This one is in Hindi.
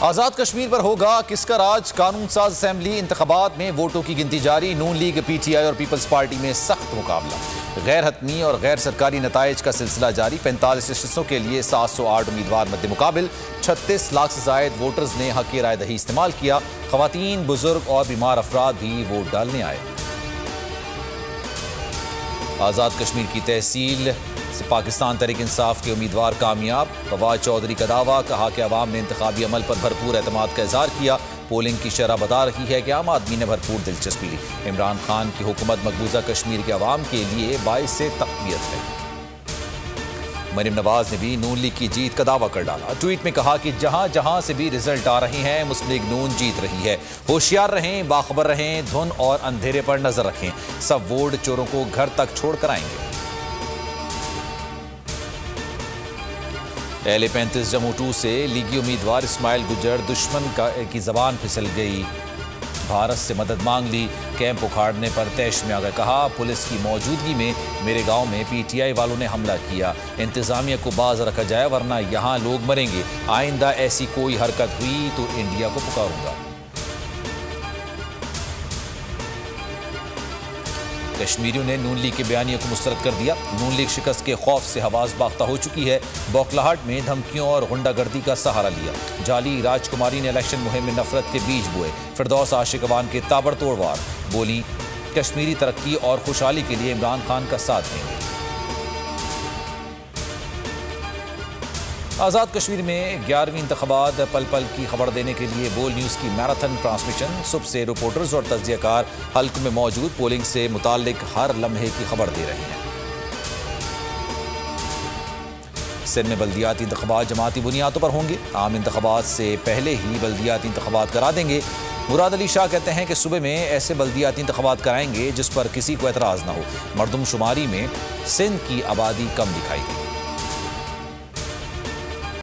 आज़ाद कश्मीर पर होगा किसका राज। कानून साज असेंबली इंतखाबात में वोटों की गिनती जारी। नून लीग, PTI और पीपल्स पार्टी में सख्त मुकाबला। गैर हतमी और गैर सरकारी नताइज का सिलसिला जारी। 45 नशस्तों के लिए 708 उम्मीदवार मद्दे मुकाबिल। 36 लाख से जायद वोटर्स ने हक राय दही इस्तेमाल किया। खवातीन, बुजुर्ग और बीमार अफराद भी वोट डालने आए। आज़ाद कश्मीर की तहसील से पाकिस्तान तहरीक इंसाफ के उम्मीदवार कामयाब। फवाद चौधरी का दावा, कहा कि अवाम ने इंतखाबी अमल पर भरपूर एतमाद का इजहार किया। पोलिंग की शरह बता रही है कि आम आदमी ने भरपूर दिलचस्पी ली। इमरान खान की हुकूमत मकबूजा कश्मीर के अवाम के लिए बाइस से तक़वियत है। मरीम नवाज ने भी नून लीग की जीत का दावा कर डाला। ट्वीट में कहा कि जहां जहां से भी रिजल्ट आ रहे हैं मुस्लिम लीग नून जीत रही है। होशियार रहें, बाखबर रहें, धुन और अंधेरे पर नजर रखें। सब वोट चोरों को घर तक छोड़ कर आएंगे। LA-35 जम्मू 2 से लीगी उम्मीदवार इस्माइल गुजर दुश्मन की जबान फिसल गई। भारत से मदद मांग ली। कैंप उखाड़ने पर तैश में आ गए। कहा, पुलिस की मौजूदगी में मेरे गांव में PTI वालों ने हमला किया। इंतजामिया को बाज रखा जाए वरना यहां लोग मरेंगे। आइंदा ऐसी कोई हरकत हुई तो इंडिया को पुकारूंगा। कश्मीरियों ने नून लीग के बयानियों को मुस्तरद कर दिया। नून लीग शिकस्त के खौफ से हवास बाख्ता हो चुकी है। बौखलाहट में धमकियों और गुंडागर्दी का सहारा लिया। जाली राजकुमारी ने इलेक्शन मुहिम में नफरत के बीज बोए। फिरदौस आशिक अवान के ताबड़तोड़ वार। बोली, कश्मीरी तरक्की और खुशहाली के लिए इमरान खान का साथ देंगे। आज़ाद कश्मीर में 11वीं इंतखाबात पल पल की खबर देने के लिए बोल न्यूज़ की मैराथन ट्रांसमिशन। सुबह से रिपोर्टर्स और तज्जियाकार हल्क में मौजूद पोलिंग से मुताल्लिक हर लम्हे की खबर दे रहे हैं। सिंध में बल्दियाती इंतखाबात जमाती बुनियादों पर होंगे। आम इंतखाबात से पहले ही बल्दियाती इंतखाबात करा देंगे। मुराद अली शाह कहते हैं कि सुबह में ऐसे बल्दियाती इंतखाबात कराएंगे जिस पर किसी को एतराज़ न हो। मरदमशुमारी में सिंध की आबादी कम दिखाई दी।